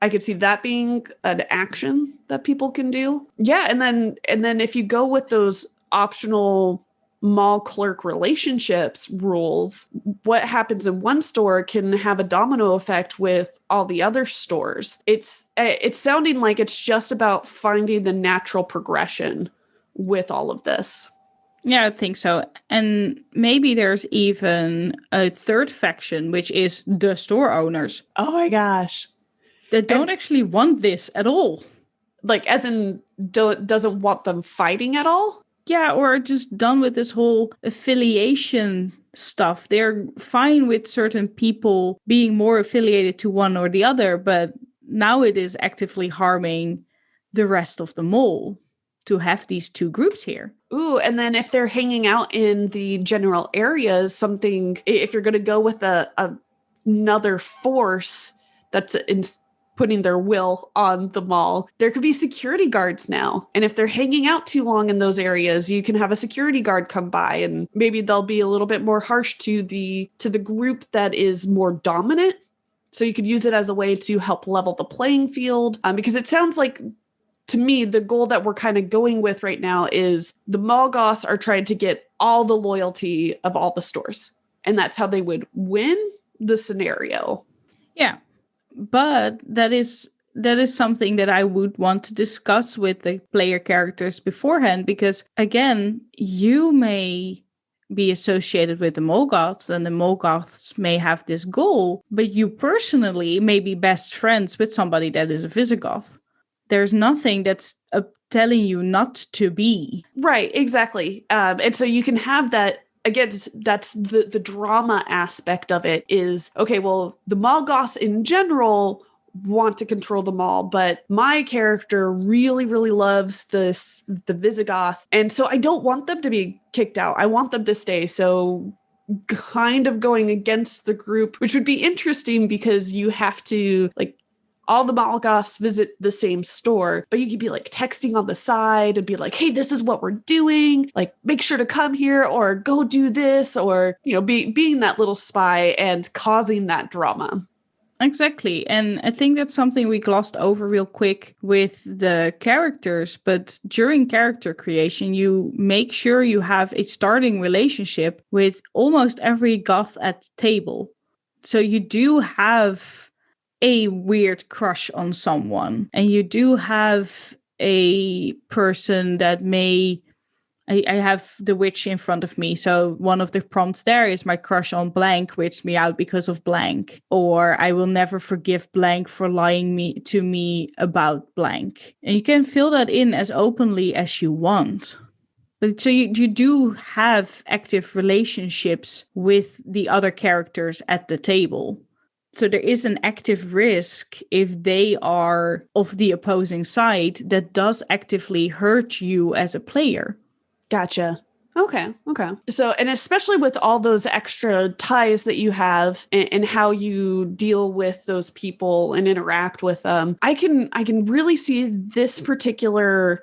I could see that being an action that people can do. Yeah, and then if you go with those optional mall clerk relationships rules, what happens in one store can have a domino effect with all the other stores. It's sounding like it's just about finding the natural progression with all of this. Yeah, I think so. And maybe there's even a third faction, which is the store owners. Oh my gosh. That don't actually want this at all. Like, as in, doesn't want them fighting at all? Yeah, or just done with this whole affiliation stuff. They're fine with certain people being more affiliated to one or the other, but now it is actively harming the rest of the mall to have these two groups here. Ooh, and then if they're hanging out in the general areas, if you're going to go with another force that's putting their will on the mall, there could be security guards now. And if they're hanging out too long in those areas, you can have a security guard come by, and maybe they'll be a little bit more harsh to the group that is more dominant. So you could use it as a way to help level the playing field, because it sounds like, to me, the goal that we're kind of going with right now is the mall goths are trying to get all the loyalty of all the stores. And that's how they would win the scenario. Yeah. But that is something that I would want to discuss with the player characters beforehand, because again, you may be associated with the mall goths and the mall goths may have this goal, but you personally may be best friends with somebody that is a Visigoth. There's nothing that's telling you not to be. Right, exactly. And so you can have that. Again, that's the drama aspect of it is, okay, well, the mall goths in general want to control the mall, but my character really, really loves the Visigoth. And so I don't want them to be kicked out. I want them to stay. So kind of going against the group, which would be interesting because you have to, like, all the mall goths visit the same store, but you could be like texting on the side and be like, hey, this is what we're doing. Like, make sure to come here or go do this, or, being that little spy and causing that drama. Exactly. And I think that's something we glossed over real quick with the characters. But during character creation, you make sure you have a starting relationship with almost every goth at the table. So you do have a weird crush on someone, and you do have a person that may... I have the witch in front of me, so one of the prompts there is my crush on blank witched me out because of blank, or I will never forgive blank for lying to me about blank. And you can fill that in as openly as you want. But so you do have active relationships with the other characters at the table. So there is an active risk if they are of the opposing side that does actively hurt you as a player. Gotcha. Okay. So, and especially with all those extra ties that you have and how you deal with those people and interact with them, I can really see this particular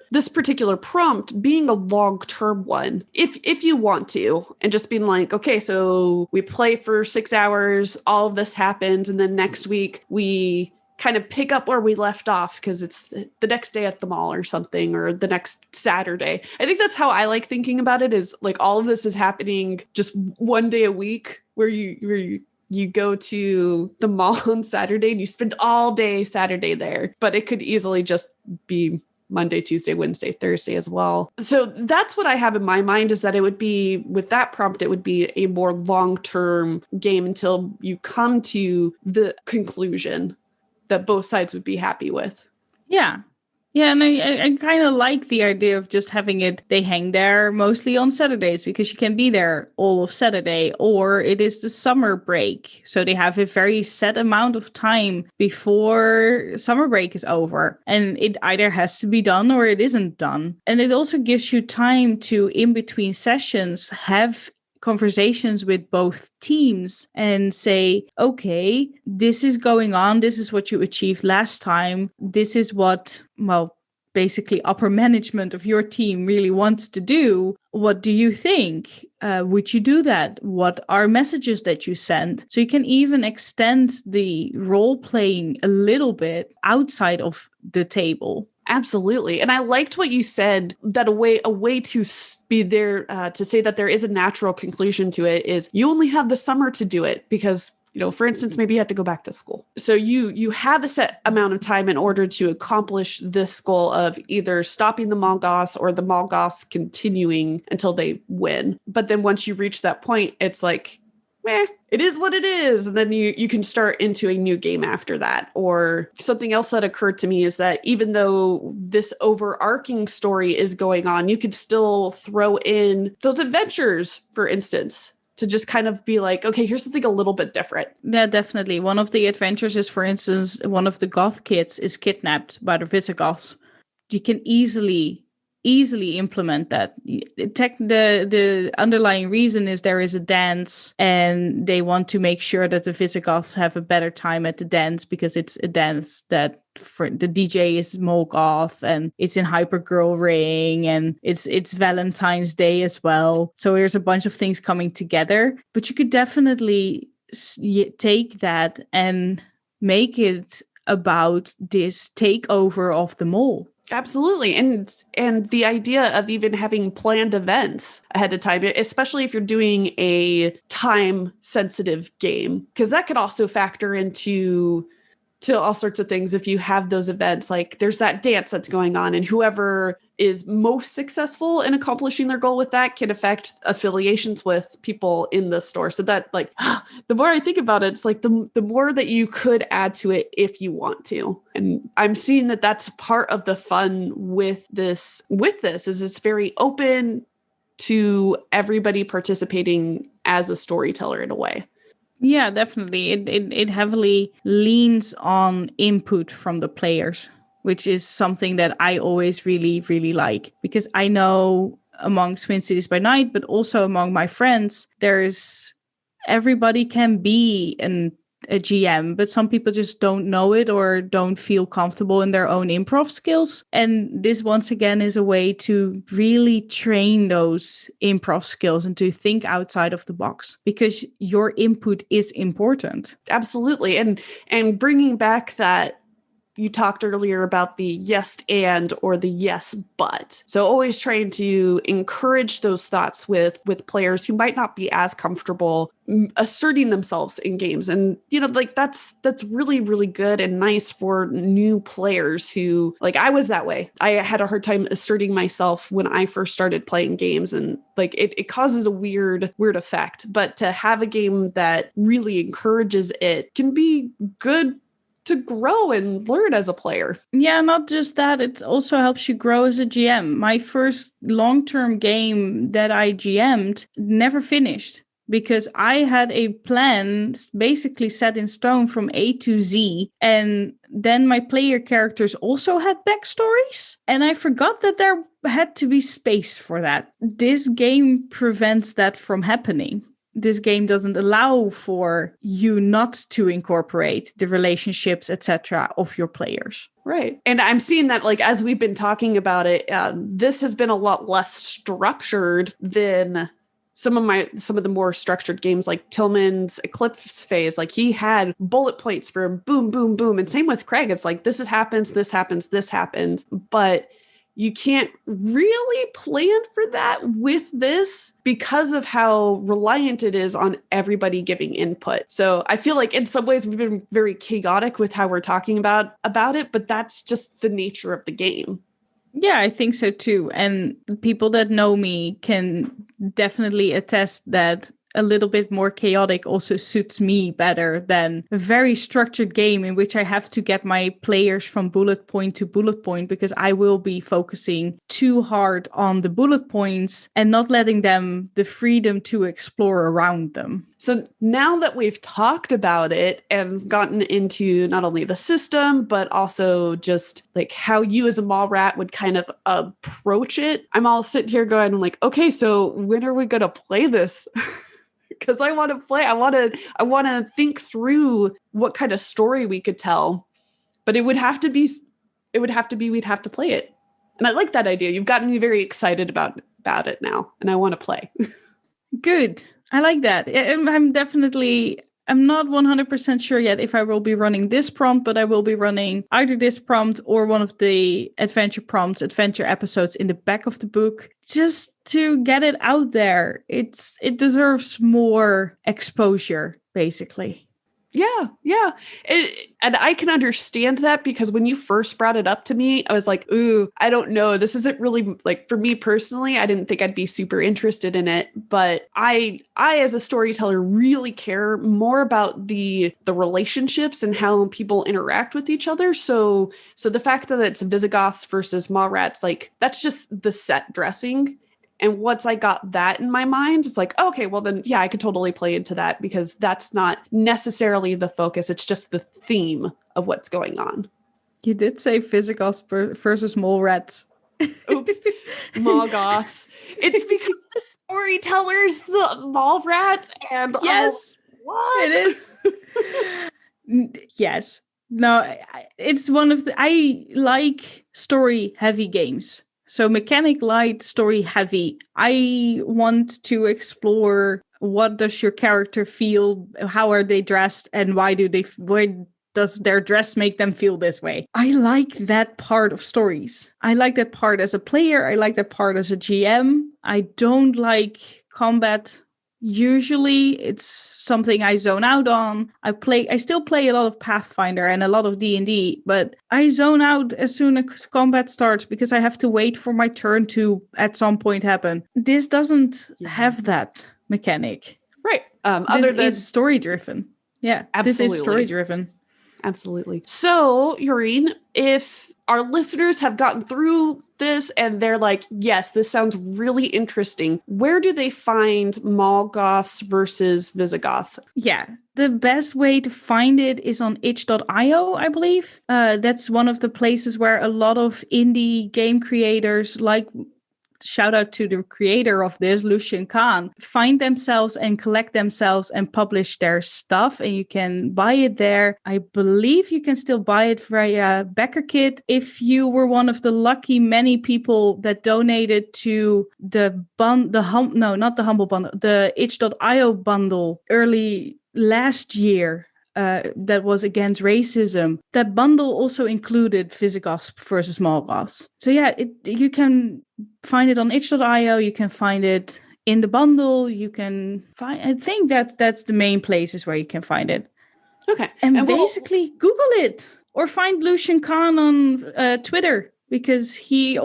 prompt being a long-term one, if you want to, and just being like, okay, so we play for 6 hours, all of this happens, and then next week we kind of pick up where we left off because it's the next day at the mall or something, or the next Saturday. I think that's how I like thinking about it, is like all of this is happening just one day a week, where you go to the mall on Saturday and you spend all day Saturday there, but it could easily just be Monday, Tuesday, Wednesday, Thursday as well. So that's what I have in my mind, is that it would be, with that prompt, it would be a more long-term game until you come to the conclusion that both sides would be happy with. Yeah, and I kind of like the idea of just having it, they hang there mostly on Saturdays because you can be there all of Saturday, or it is the summer break. So they have a very set amount of time before summer break is over, and it either has to be done or it isn't done. And it also gives you time to, in between sessions, have conversations with both teams and say, okay, this is going on. This is what you achieved last time. This is what, well, basically upper management of your team really wants to do. What do you think? Would you do that? What are messages that you send? So you can even extend the role playing a little bit outside of the table. Absolutely. And I liked what you said, that a way to be there, to say that there is a natural conclusion to it is you only have the summer to do it because, for instance, maybe you have to go back to school. So you have a set amount of time in order to accomplish this goal of either stopping the Molgoths or the Molgoths continuing until they win. But then once you reach that point, it's like, it is what it is. And then you can start into a new game after that. Or something else that occurred to me is that even though this overarching story is going on, you could still throw in those adventures, for instance, to just kind of be like, okay, here's something a little bit different. Yeah, definitely. One of the adventures is, for instance, one of the goth kids is kidnapped by the VISIGOTHs. You can easily implement that. The underlying reason is there is a dance and they want to make sure that the VISIGOTHs have a better time at the dance because it's a dance that for the DJ is Molgoth and it's in Hypergirl Ring and it's Valentine's Day as well. So there's a bunch of things coming together, but you could definitely take that and make it about this takeover of the mall. Absolutely. And the idea of even having planned events ahead of time, especially if you're doing a time sensitive game, because that could also factor into all sorts of things. If you have those events, like there's that dance that's going on and whoever is most successful in accomplishing their goal with that can affect affiliations with people in the store. So that the more I think about it, it's like the more that you could add to it if you want to. And I'm seeing that that's part of the fun with this is it's very open to everybody participating as a storyteller in a way. Yeah, definitely. It heavily leans on input from the players, which is something that I always really, really like. Because I know among Twin Cities by Night, but also among my friends, everybody can be a GM, but some people just don't know it or don't feel comfortable in their own improv skills. And this, once again, is a way to really train those improv skills and to think outside of the box because your input is important. Absolutely. And bringing back that, you talked earlier about the yes and or the yes but. So always trying to encourage those thoughts with players who might not be as comfortable asserting themselves in games. And that's really, really good and nice for new players who, like, I was that way. I had a hard time asserting myself when I first started playing games, and like it causes a weird effect. But to have a game that really encourages it can be good to grow and learn as a player. Yeah, not just that, it also helps you grow as a GM. My first long-term game that I GM'd never finished because I had a plan basically set in stone from A to Z, and then my player characters also had backstories, and I forgot that there had to be space for that. This game prevents that from happening. This game doesn't allow for you not to incorporate the relationships, etc., of your players. Right. And I'm seeing that, like, as we've been talking about it, this has been a lot less structured than some of the more structured games, like Tillman's Eclipse Phase. Like, he had bullet points for boom, boom, boom. And same with Craig. It's like, this happens, this happens, this happens. But you can't really plan for that with this because of how reliant it is on everybody giving input. So I feel like in some ways we've been very chaotic with how we're talking about it, but that's just the nature of the game. Yeah, I think so too. And people that know me can definitely attest that a little bit more chaotic also suits me better than a very structured game in which I have to get my players from bullet point to bullet point, because I will be focusing too hard on the bullet points and not letting them the freedom to explore around them. So now that we've talked about it and gotten into not only the system, but also just like how you as a mall rat would kind of approach it, I'm all sitting here going like, okay, so when are we going to play this? Because I want to play. I want to think through what kind of story we could tell, but we'd have to play it. And I like that idea. You've gotten me very excited about it now, and I want to play. Good. I like that. I'm not 100% sure yet if I will be running this prompt, but I will be running either this prompt or one of the adventure episodes in the back of the book, just to get it out there. It deserves more exposure, basically. Yeah. And I can understand that, because when you first brought it up to me, I was like, ooh, I don't know. This isn't really, like, for me personally, I didn't think I'd be super interested in it. But I as a storyteller, really care more about the relationships and how people interact with each other. So the fact that it's Visigoths versus Mallrats, like, that's just the set dressing. And once I got that in my mind, it's like, okay, well then, yeah, I could totally play into that, because that's not necessarily the focus. It's just the theme of what's going on. You did say Visigoths versus Mallrats. Oops, Mallgoths. It's because the storyteller's the Mallrats, and yes, what it is. Yes, no, it's one of I like story-heavy games. So mechanic light, story heavy. I want to explore, what does your character feel? How are they dressed? And why does their dress make them feel this way? I like that part of stories. I like that part as a player. I like that part as a GM. I don't like combat. Usually it's something I zone out on. I still play a lot of Pathfinder and a lot of D&D, but I zone out as soon as combat starts, because I have to wait for my turn to at some point happen. This doesn't have that mechanic. Right. This is story driven. Yeah, absolutely. This is story driven. Absolutely. So, Jorien, if our listeners have gotten through this and they're like, yes, this sounds really interesting, where do they find Mallgoths versus Visigoths? Yeah, the best way to find it is on itch.io, I believe. That's one of the places where a lot of indie game creators, like, shout out to the creator of this, Lucian Khan, find themselves and collect themselves and publish their stuff, and you can buy it there. I believe you can still buy it via BackerKit if you were one of the lucky many people that donated to the Humble Bundle, the itch.io bundle early last year. That was against racism. That bundle also included Visigoths versus Mallgoths. So yeah, you can find it on itch.io. You can find it in the bundle. You can find. I think that's the main places where you can find it. Okay, and basically Google it or find Lucian Khan on Twitter, because you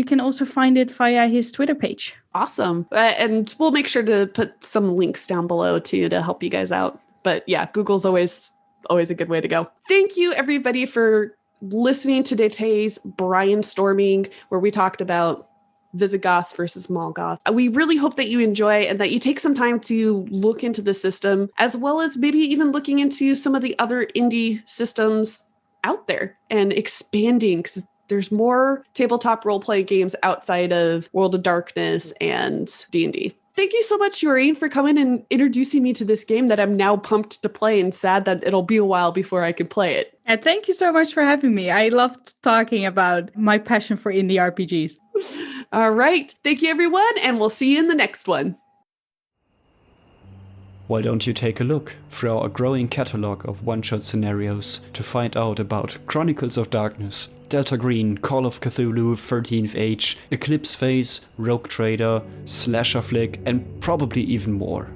can also find it via his Twitter page. Awesome, and we'll make sure to put some links down below too to help you guys out. But yeah, Google's always a good way to go. Thank you, everybody, for listening to today's Brianstorming, where we talked about Visigoths versus Mallgoths. We really hope that you enjoy and that you take some time to look into the system, as well as maybe even looking into some of the other indie systems out there and expanding, because there's more tabletop role-play games outside of World of Darkness and D&D. Thank you so much, Jorien, for coming and introducing me to this game that I'm now pumped to play, and sad that it'll be a while before I can play it. And thank you so much for having me. I loved talking about my passion for indie RPGs. All right. Thank you, everyone, and we'll see you in the next one. Why don't you take a look through our growing catalog of one-shot scenarios to find out about Chronicles of Darkness, Delta Green, Call of Cthulhu, 13th Age, Eclipse Phase, Rogue Trader, Slasher Flick, and probably even more.